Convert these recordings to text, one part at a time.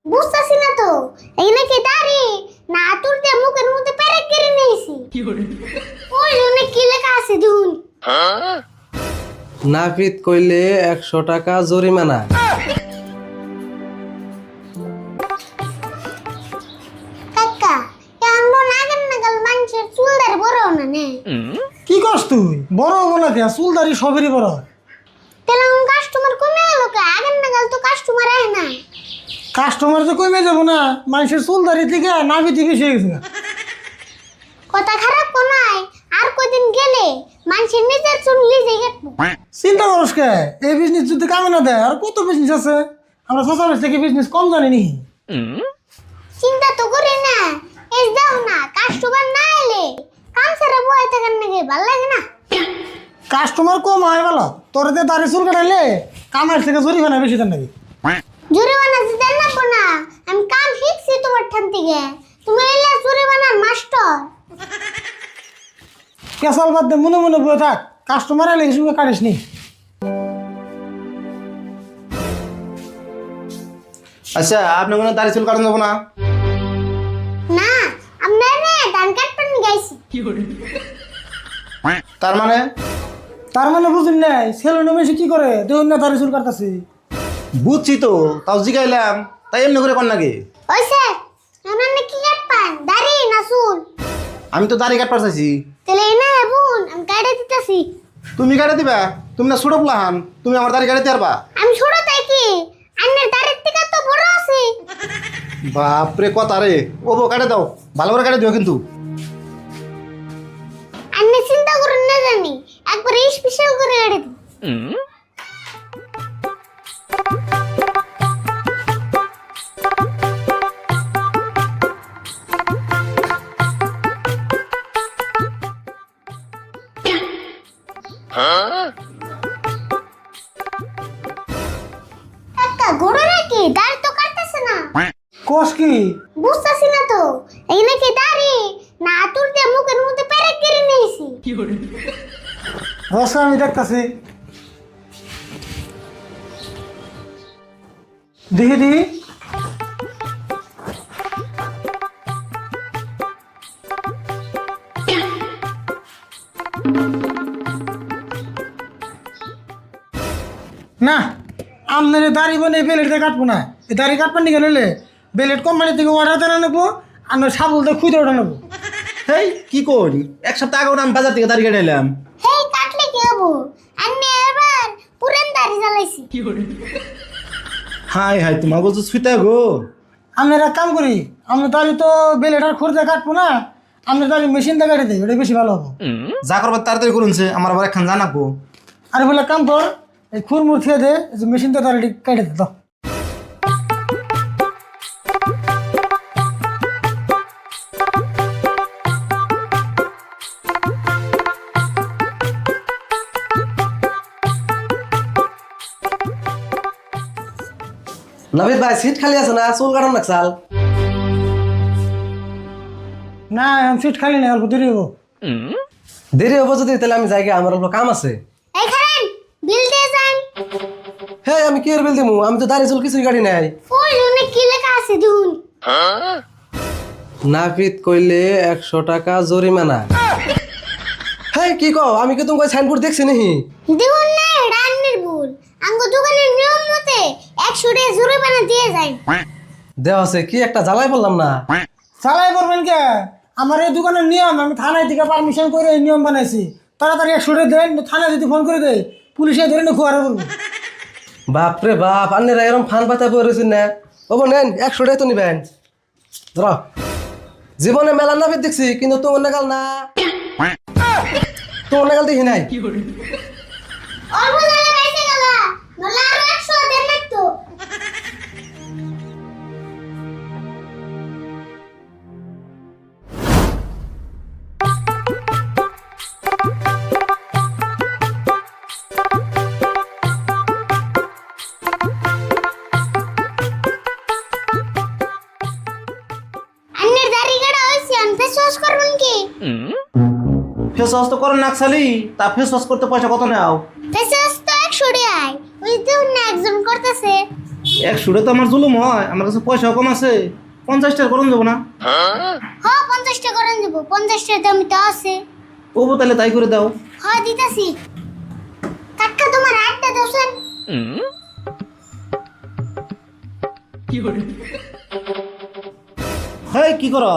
বুঝতাছি না তো এখানে কি দাঁড়ি না আতুর দিয়ে মুখের মধ্যে পেরেক কেড়ে নিয়েছি ওই জন্য কি লেখা আছে দেখুন। নাপিত কইলে 100 টাকা জরিমানা। কাকা এমন আগের নাগাল মানুষের চুলদারি বড় না নে কি করছ তুই? বড় হবো না কে? চুলদারি সবেরই বড় হয়। তেলাম কাস্টমার কমে গেল কে আগের নাগাল তো কাস্টমার আয় না কাস্টমার তো কমে যাবো না, মানুষের চুলদারি থেকে নাভি থেকে বেশি হয়ে গেছে। কথা খারাপ কোনায় আর কয়দিন গেলে মানুষের নিজের চুল নিজে কাটবো। চিন্তা করস কে? এই বিজনেস যদি কামে না দেয় আর কত বিজনেস আছে, আমরা সোশ্যাল থেকে বিজনেস কম জানি নি। চিন্তা তো করি না, এই দাও না কাস্টমার না এলে কাম ছাড়া বয়ে থাকার নাকি ভালো লাগে না। কাস্টমার কম হয় বলো, তোর যে দাড়ি চুল কাটাইলে কামের থেকে জরিমানা বেশি দেন নাকি? জরিমানা দিতে নেবো না, আমি কাম শিখছি তোমার ঠান থেকে, তুমি এলে জরিমানার মাস্টার। কেসাল বাদ দে, মনে মনে বয়ে থাক, কাস্টমার এলে কিছু কাটিস নি। আচ্ছা, আপনি কোনো দাড়ি চুল কাটান যাবো না? না আপনার রে ধান কাটবেন গাইছি। তার মানে তার মানে বুঝুন নাই, সেলুনে মেশে কি করে দেখুন না দাড়ি চুল কাটতাছি। বুঝছি তো, তাও জিগাইলাম, তাই এমনি করে কর নাকি? ওইসে আপনার কি কাটবেন দাড়ি না চুল? আমি তো দাড়ি কাটবার চাইছি। তাহলে না বোন আমি কাটে দিতেছি। তুমি কাটে দিবা? তুমি না ছোট প্লাহান, তুমি আমার দাড়ি কাটে পারবা? আমি ছোট তাই কি আপনার দাড়ির থেকে তো বড় আছে। বাপরে কথা রে, ও বউ কাটে দাও, ভালো করে কাটে দিও কিন্তু। আপনি চিন্তা করুন না জানি একবার স্পেশাল করে কাটে দিই। কাকা ঘোড়া নাকি দাড়ি তো কাটতেছে না। কস কি? বুঝতাছি না তো এখানে কি দাড়ি না আতুর দিয়ে মুখের মধ্যে পেরেক কেড়ে নিয়েছি। রসা আমি দেখতাছি, দেখি দেখি। না, আপনার দাড়ি বনে বেলেট দিয়ে কাটবো না। এই দাড়ি কাটবেন নি গেলে বেলেট কোম্পানি থেকে অর্ডার দেওয়া নেবো, আপনার সাবল দিয়ে খুঁজে ওটা নেবো। হেই, কি করি, এক সপ্তাহ আগে আমি বাজার থেকে দাড়ি কেটে এলাম। হেই কাটলে কি হবো, আমি এবার পুরান দাড়ি জ্বালাইছি। হাই হাই, তোমার বলছো সুইতা গো। আমরা এক কাম করি, আমরা দাড়ি তো বেলেট আর খুঁড়তে কাটবো না, আমরা দাড়ি মেশিন দিয়ে কাটে দিই, ওটা বেশি ভালো হবো। যা করবার তাড়াতাড়ি করুনছে, আমার আবার একখান জানাবো। আরে বলে কাম কর, এই খুরমুর খেয়ে দে, মেশিন দিয়ে দাড়ি কেটে দে। দাও নাপিত ভাই সিট খালি আছে না? চুল কাটান নাকসাল। না, এখন সিট খালি নেই, অল্প দেরি হবো। দেরি হবো যদি, তাহলে আমি যাই গে, আমার অল্প কাম আছে। এই খান বিল দিয়ে যান। হে, আমি কি এর বিল দিমু? আমি তো দাড়ি চুল কিছুই কাটি নাই। ওই জন্য কি লেখা আছে দেখুন। নাপিত কইলে 100 টাকা জরিমানা। হ্যাঁ, কি কও? আমি কি তোমাকে সাইনবোর্ড দেখছি নাকি? দেখুন না রান্নের ভুল, আঙ্গ দোকানের নিয়ম মতে 100 টাকা জরিমানা দিয়ে যায়। দেওয়া আছে, কি একটা জ্বালাই বললাম না। চালাই করবেন কে? আমার এই দোকানের নিয়ম, আমি থানায় থেকে পারমিশন করে এই নিয়ম বানাইছি। তাড়াতাড়ি 100 টাকা দেন, থানায় যদি ফোন করে দেয় পুলিশে ধরে না খুয়ারে বলবো। বাপরে বাপ, আন্নেরা এরকম ফান পাতা পড়েছেন না? ওবো নেন, 100 টাকা তো নিবেন। ধরো, জীবনে মেলা নাপিত দেখছি, কিন্তু তোমার নাগাল না, তোমার নাগাল দেখি নাই। অল্প জায়গা বেঁচে গেল, নলে আরো 100 দেন না তো। আন্নের দাড়ি কাটা হইছে, আন ফেস ওয়াশ করবেন কি? ফেস ওয়াশ তো করেন নাকসালি, তা ফেস ওয়াশ করতে পয়সা কত নেও? ফেস ওয়াশ তো 100 টাকা। ওই দেখুন না একজন করতেছে। 100 তো আমার জুলুম হয়, আমার কাছে পয়সাও কম আছে, 50 টাকা করুন যাবো না? হ্যাঁ 50 টাকা করে দেবো, 50 টাকা দামি তো আছে। ওবো তাহলে তাই করে দাও। হ্যাঁ দিতাছি। কাকা তোমার আটটা দোসেন। হয় কি করো?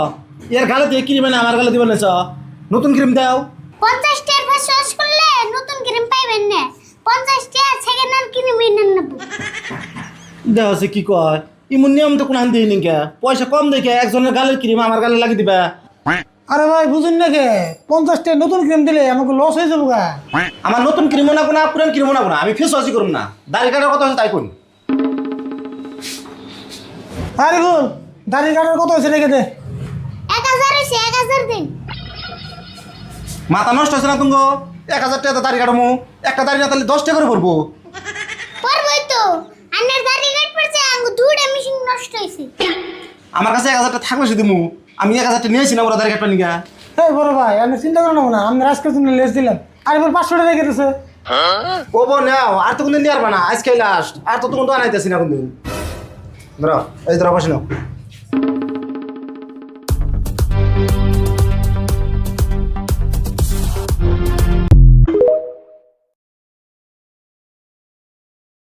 এর গালে দিয়ে ক্রিম এনে আমার গালে দিবেন না, নতুন ক্রিম দাও। 50 টাকা ফেস ওয়াশ করলে নতুন ক্রিম পাইবেন না। 50 টাকা সেকেন্ড হ্যান্ড ক্রিম কিনে নেব। দেওয়া আছে কি কয়, ইমন নিয়ম তো কোন আন দিই নিকা, পয়সা কম দেখে একজনের গালের ক্রিম আমার গালে লাগিয়ে দিবা। আরে ভাই বুঝুন না কে, 50 টাকা নতুন ক্রিম দিলে আমাকে লস হয়ে যাবো গা। আমার নতুন ক্রিমও না, পুরান ক্রিমও না, আমি ফেস ওয়াশই করুম না, দাড়ি কাটার কথা হচ্ছে তাই করুন। আরে বল, দাড়ি কাটার কত হয়েছে রেখে দে। 1000 হইছে, 1000 দিন। মাথা নষ্ট হয়েছে না তুঙ্গ? 1000 টাকা দাড়ি কাটামো, একটা দাড়ি না তাহলে 10 টাকা করে পড়বো। পরবই তো। আন্নার দাড়ি কাট পড়ছে, আঙ্গু দুইটা মেশিন নষ্ট হইছে। আমার কাছে 1000 টাকা থাকলে সে দিমু, আমি 1000 টাকা নিয়েছি না ওরা দাড়ি কাটবা নিকা। এই বড় ভাই, আপনি চিন্তা করে নেবো না, আমি আজকের জন্য লেস দিলাম। আরে বল 500 টাকা রেখে দিছে। ও বো নাও, আর তো কোনদিন নিয়ে পারবা না, আজকে লাস্ট, আর তো তুমি তো আনাইতেছি না কোনদিন। ধরো এই ধরো বসে নাও।